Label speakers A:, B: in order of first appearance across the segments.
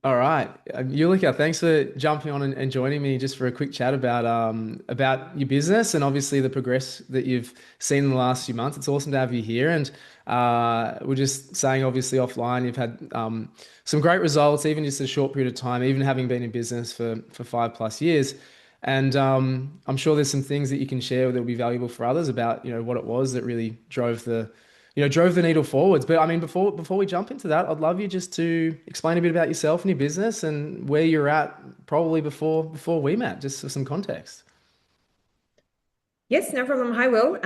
A: All right, Julka, thanks for jumping on and joining me just for a quick chat about your business and obviously the progress that you've seen in the last few months. It's awesome to have you here, and we're just saying obviously offline you've had some great results, even just a short period of time, even having been in business for 5+ years. And I'm sure there's some things that you can share that will be valuable for others about what it was that really drove the needle forwards. But I mean, before we jump into that, I'd love you just to explain a bit about yourself and your business and where you're at probably before we met, just for some context.
B: Yes, no problem. Hi, Will.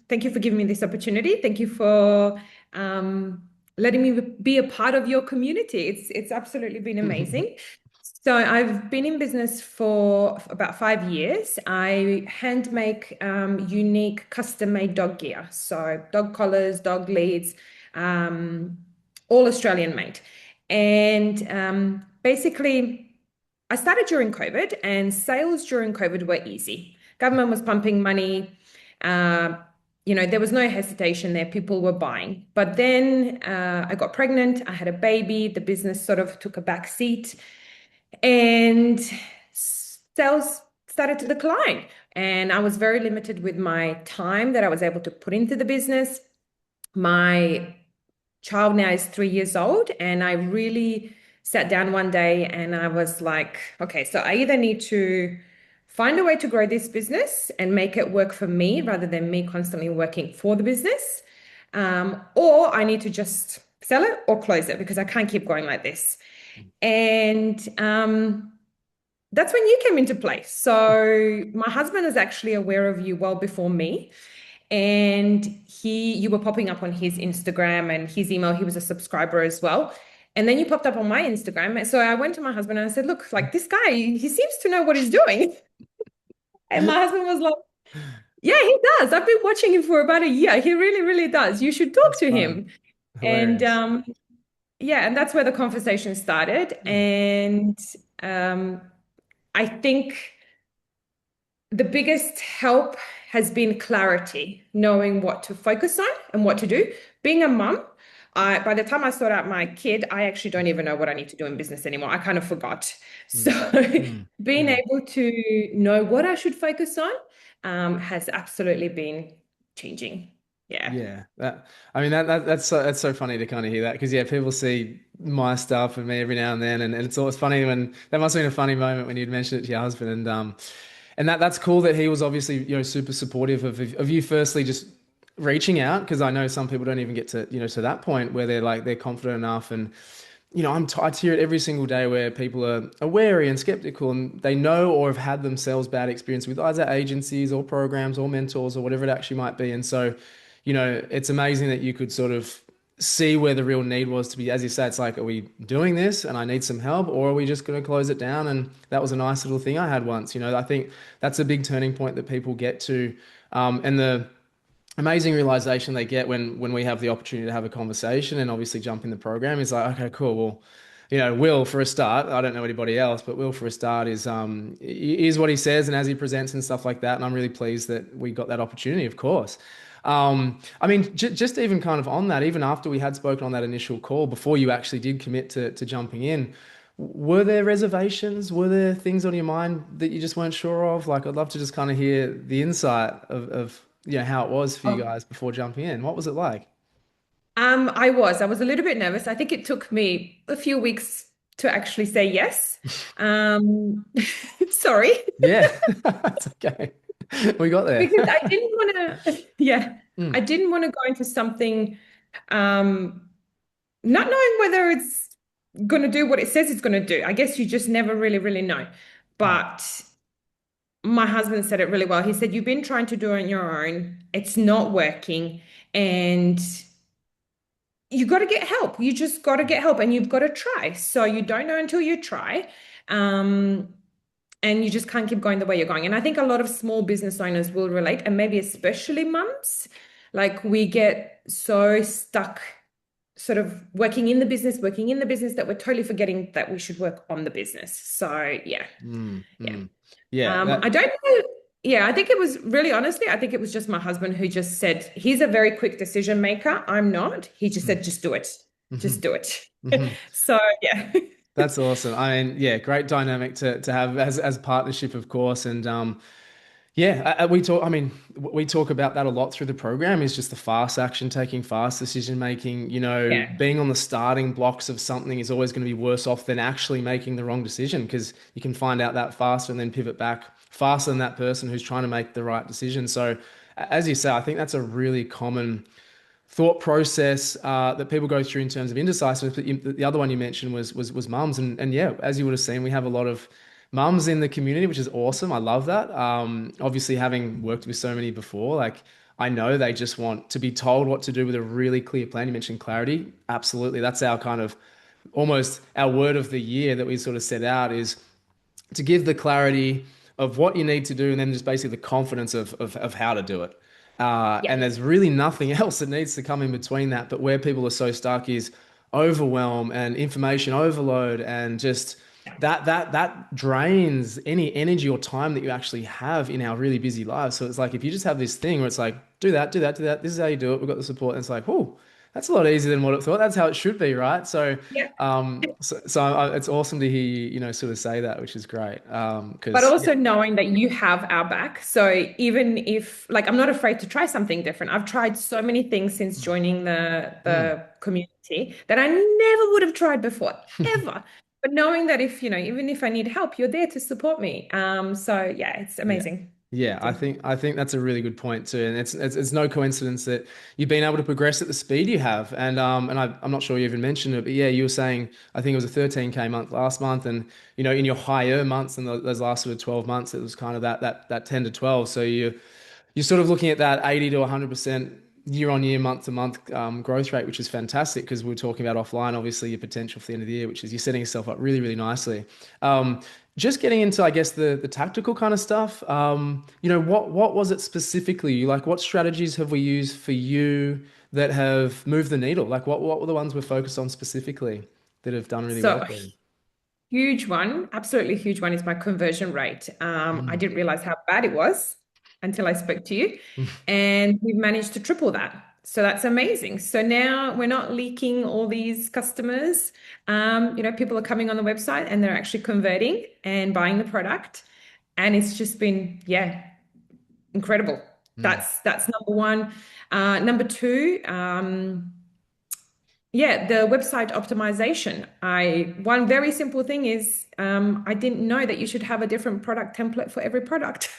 B: Thank you for giving me this opportunity. Thank you for letting me be a part of your community. It's absolutely been amazing. So I've been in business for about 5 years. I hand make unique custom-made dog gear. So dog collars, dog leads, um, all Australian made. And basically, I started during COVID, and sales during COVID were easy. Government was pumping money. Uh, there was no hesitation there. People were buying. But then I got pregnant. I had a baby. The business sort of took a back seat, and sales started to decline. And I was very limited with my time that I was able to put into the business. My child now is 3 years old, and I really sat down one day and I was like, okay, so I either need to find a way to grow this business and make it work for me rather than me constantly working for the business, or I need to just sell it or close it because I can't keep going like this. And that's when you came into play. So my husband is actually aware of you well before me. And you were popping up on his Instagram and his email. He was a subscriber as well. And then you popped up on my Instagram. So I went to my husband and I said, look, like this guy, he seems to know what he's doing. And my husband was like, yeah, he does. I've been watching him for about a year. He really, really does. You should talk
A: That's
B: to
A: fun.
B: him. And
A: Hilarious.
B: yeah, and that's where the conversation started. And um, I think the biggest help has been clarity, knowing what to focus on and what to do. Being a mum, by the time I sort out my kid, I actually don't even know what I need to do in business anymore. I kind of forgot. So
A: Mm, mm,
B: being
A: mm.
B: able to know what I should focus on has absolutely been changing. Yeah.
A: Yeah, I mean that's so funny to kind of hear that because yeah, people see my stuff and me every now and then, and it's always funny when that must have been a funny moment when you'd mentioned it to your husband, and that's cool that he was obviously super supportive of you firstly just reaching out because I know some people don't even get to to that point where they're confident enough and I hear it every single day where people are wary and skeptical and they know or have had themselves bad experience with either agencies or programs or mentors or whatever it actually might be. And so, it's amazing that you could sort of see where the real need was to be, as you say, it's like, are we doing this and I need some help or are we just going to close it down? And that was a nice little thing I had once, I think that's a big turning point that people get to. And the amazing realization they get when we have the opportunity to have a conversation and obviously jump in the program is like, okay, cool. Well, Will for a start, I don't know anybody else, but Will for a start is what he says and as he presents and stuff like that. And I'm really pleased that we got that opportunity, of course. I mean, just even kind of on that, even after we had spoken on that initial call, before you actually did commit to jumping in, were there reservations? Were there things on your mind that you just weren't sure of? Like, I'd love to just kind of hear the insight of how it was for you guys before jumping in. What was it like?
B: I was a little bit nervous. I think it took me a few weeks to actually say yes. Um, sorry.
A: Yeah, it's okay. We got there.
B: Because I didn't want to, yeah, I
A: Mm,
B: didn't want to go into something um, not knowing whether it's going to do what it says it's going to do. I guess you just never really, really know.
A: mm,
B: But my husband said it really well. He said, you've been trying to do it on your own, it's not working, and you got to get help. You just got to get help and you've got to try. So you don't know until you try. Um, and you just can't keep going the way you're going. And I think a lot of small business owners will relate, and maybe especially mums. Like we get so stuck sort of working in the business that we're totally forgetting that we should work on the business. So yeah,
A: mm,
B: yeah.
A: mm. Yeah,
B: I don't know. Yeah, I think it was really honestly, I think it was just my husband who just said, he's a very quick decision maker. I'm not. He just
A: mm,
B: said, just do it.
A: mhm,
B: Just do it.
A: mhm.
B: So yeah.
A: That's awesome. I mean, yeah, great dynamic to have as partnership, of course. And yeah, we talk. I mean, we talk about that a lot through the program. Is just the fast action taking, fast decision making.
B: Yeah.
A: Being on the starting blocks of something is always going to be worse off than actually making the wrong decision because you can find out that faster and then pivot back faster than that person who's trying to make the right decision. So, as you say, I think that's a really common thought process that people go through in terms of indecisiveness. But the other one you mentioned was mums, and yeah, as you would have seen, we have a lot of mums in the community, which is awesome. I love that. Obviously, having worked with so many before, like I know they just want to be told what to do with a really clear plan. You mentioned clarity, absolutely. That's our kind of almost our word of the year that we sort of set out is to give the clarity of what you need to do and then just basically the confidence of how to do it.
B: Yeah.
A: And there's really nothing else that needs to come in between that. But where people are so stuck is overwhelm and information overload and just that drains any energy or time that you actually have in our really busy lives. So it's like if you just have this thing where it's like, do that, do that, do that. This is how you do it. We've got the support. And it's like, oh, that's a lot easier than what it thought. That's how it should be, right? So
B: Yeah.
A: it's awesome to hear you, sort of say that, which is great.
B: But
A: Because yeah.
B: also knowing that you have our back. So even if, like, I'm not afraid to try something different. I've tried so many things since joining
A: Mm.
B: the community that I never would have tried before, ever. But knowing that if, even if I need help, you're there to support me. So yeah, it's
A: Yeah.
B: amazing.
A: Yeah,
B: It's
A: I think that's a really good point too, and it's no coincidence that you've been able to progress at the speed you have, and I'm not sure you even mentioned it, but yeah, you were saying I think it was a 13K month last month, and in your higher months and those last sort of 12 months, it was kind of that 10 to 12, so you're sort of looking at that 80 to 100% year on year, month to month growth rate, which is fantastic because we were talking about offline, obviously your potential for the end of the year, which is you're setting yourself up really, really nicely. Um, just getting into, I guess, the tactical kind of stuff. What was it specifically? Like, what strategies have we used for you that have moved the needle? Like, what were the ones we're focused on specifically that have done really well
B: so
A: for you?
B: huge one, absolutely huge one is my conversion rate. I
A: Mm.
B: didn't realize how bad it was until I spoke to you, and we've managed to triple that. So that's amazing. So now we're not leaking all these customers. People are coming on the website and they're actually converting and buying the product, and it's just been, yeah, incredible.
A: Mm.
B: That's number one. Number two, yeah, the website optimization. One very simple thing is I didn't know that you should have a different product template for every product.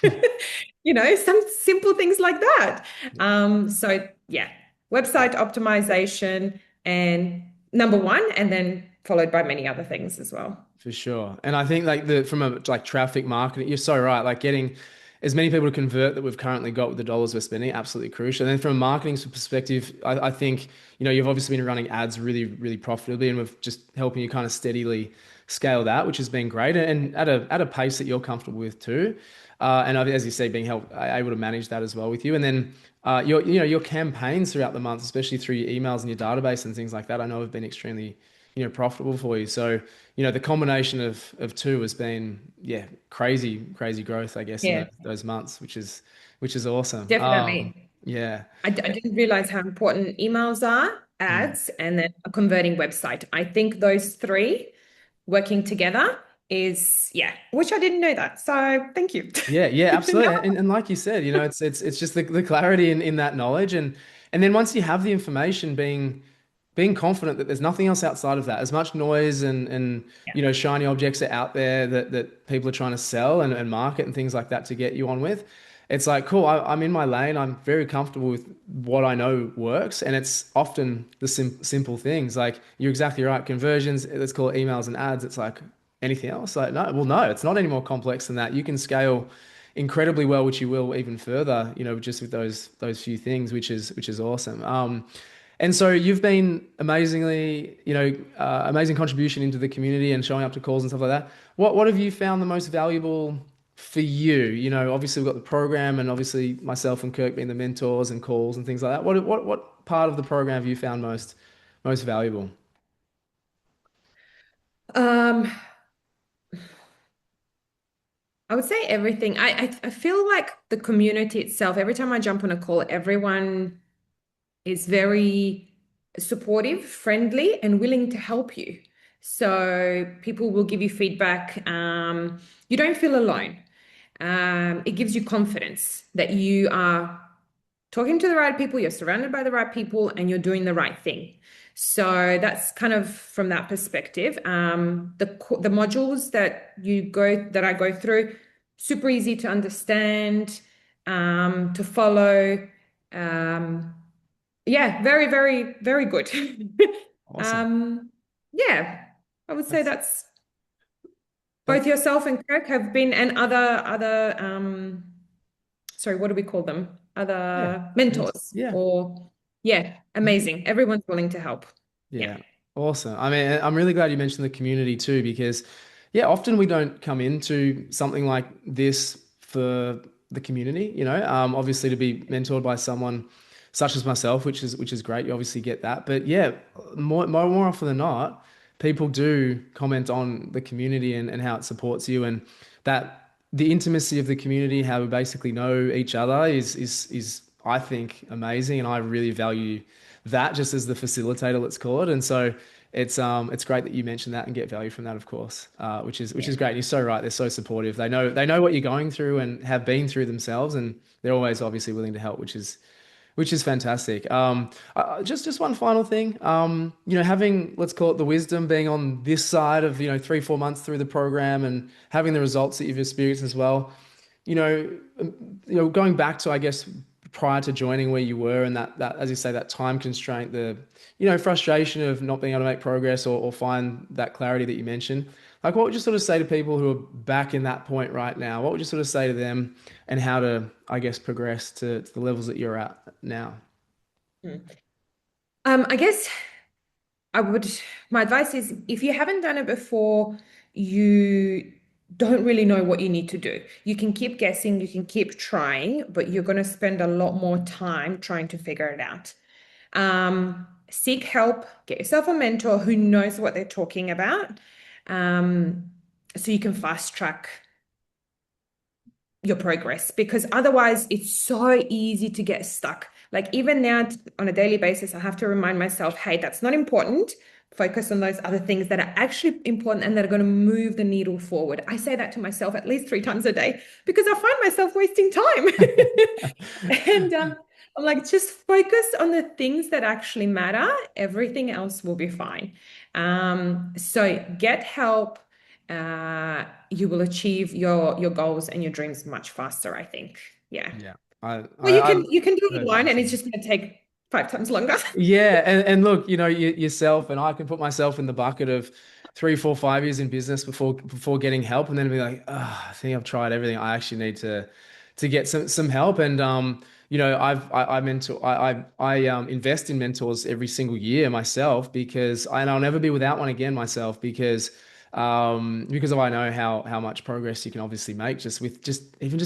B: Some simple things like that. So yeah, website optimization and number one, and then followed by many other things as well.
A: For sure. And I think like from a like traffic marketing, you're so right. Like getting as many people to convert that we've currently got with the dollars we're spending, absolutely crucial. And then from a marketing perspective, I think, you've obviously been running ads really, really profitably and we've just helping you kind of steadily scale that, which has been great and at a pace that you're comfortable with too. As you say, being able to manage that as well with you. And then your campaigns throughout the month, especially through your emails and your database and things like that, I know have been extremely profitable for you. So, the combination of two has been, yeah, crazy, crazy growth, I guess, in
B: Yeah,
A: those months, which is awesome.
B: definitely.
A: Yeah.
B: I didn't realize how important emails are,
A: Mm.
B: ads, and then a converting website. I think those three working together is, yeah, which I didn't know that. So thank you.
A: Yeah, yeah,
B: Now,
A: absolutely. And like you said, it's just the clarity in that knowledge and then once you have the information being confident that there's nothing else outside of that. As much noise and
B: yeah,
A: shiny objects are out there that people are trying to sell and market and things like that to get you on with. It's like, cool, I'm in my lane. I'm very comfortable with what I know works. And it's often the simple things. Like you're exactly right. Conversions, let's call it emails and ads. It's like anything else. Like, no, well, no, it's not any more complex than that. You can scale incredibly well, which you will even further, just with those few things, which is awesome. And so you've been amazingly, amazing contribution into the community and showing up to calls and stuff like that. What have you found the most valuable for you? Obviously we've got the program and obviously myself and Kirk being the mentors and calls and things like that. What part of the program have you found most valuable?
B: um, I would say everything. I feel like the community itself, every time I jump on a call, everyone is very supportive, friendly, and willing to help you. So people will give you feedback. You don't feel alone. It gives you confidence that you are talking to the right people, you're surrounded by the right people, and you're doing the right thing. So that's kind of from that perspective. The modules that I go through, super easy to understand, to follow. Um, yeah, very, very, very good.
A: Awesome.
B: Um, yeah, I would say
A: That's
B: that's both
A: that's
B: yourself and Kirk have been, and other sorry, what do we call them?
A: yeah.
B: Other
A: And
B: mentors
A: yeah.
B: or yeah, amazing. Everyone's willing to help. Yeah.
A: Yeah, awesome. I mean, I'm really glad you mentioned the community too, because yeah, often we don't come into something like this for the community, obviously to be mentored by someone such as myself, which is great. You obviously get that. But yeah, more often than not, people do comment on the community and how it supports you and that the intimacy of the community, how we basically know each other is I think amazing. And I really value that just as the facilitator, let's call it. And so it's great that you mentioned that and get value from that, of course, which is
B: Yeah.
A: great. And you're so right; they're so supportive. They know what you're going through and have been through themselves, and they're always obviously willing to help, which is fantastic. Just one final thing. Having, let's call it, the wisdom, being on this side of 3-4 months through the program and having the results that you've experienced as well. Going back to, I guess, prior to joining where you were and that as you say, that time constraint, the frustration of not being able to make progress or find that clarity that you mentioned. Like, what would you sort of say to people who are back in that point right now? What would you sort of say to them and how to, I guess, progress to the levels that you're at now?
B: Mm. I guess I would, my advice is if you haven't done it before, you don't really know what you need to do. You can keep guessing, you can keep trying, but you're going to spend a lot more time trying to figure it out. Seek help, get yourself a mentor who knows what they're talking about, um, so you can fast track your progress because otherwise it's so easy to get stuck. Like even now on a daily basis, I have to remind myself, hey, that's not important. Focus on those other things that are actually important and that are going to move the needle forward. I say that to myself at least 3 times a day because I find myself wasting time. And I'm like, just focus on the things that actually matter. Everything else will be fine. So get help. You will achieve your goals and your dreams much faster, I think. Yeah.
A: Yeah, I
B: Well,
A: I, I
B: you can do it
A: heard that
B: alone, and it's
A: before.
B: just going to take 5 times longer.
A: Yeah, and look, yourself and I can put myself in the bucket of 3, 4, 5 years in business before getting help, and then be like, I think I've tried everything. I actually need to get some help. And I mentor I invest in mentors every single year myself and I'll never be without one again myself because I know how much progress you can obviously make just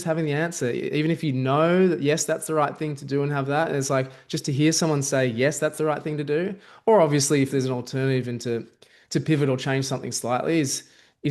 A: having the answer. Even if you know that yes, that's the right thing to do and have that, and it's like just to hear someone say yes, that's the right thing to do, or obviously if there's an alternative and to pivot or change something slightly is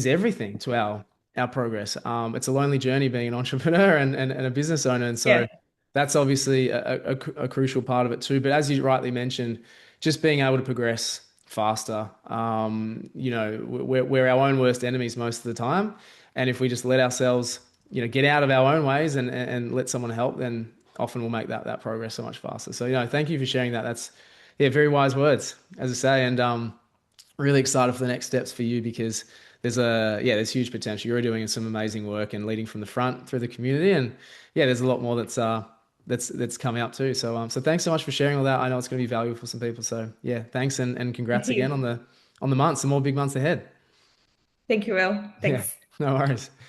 A: everything to our progress. It's a lonely journey being an entrepreneur and a business owner, and
B: Yeah.
A: so that's obviously a crucial part of it too. But as you rightly mentioned, just being able to progress faster. We're our own worst enemies most of the time, and if we just let ourselves, get out of our own ways and let someone help, then often we'll make that progress so much faster. So, thank you for sharing that. That's yeah, very wise words, as I say, and really excited for the next steps for you because there's huge potential. You're doing some amazing work and leading from the front through the community, and yeah, there's a lot more that's coming up too. So thanks so much for sharing all that. I know it's going to be valuable for some people. So yeah, thanks and
B: Thank
A: congrats again
B: you.
A: on the months, some more big months ahead.
B: Thank you, Will.
A: Yeah,
B: Thanks.
A: no worries.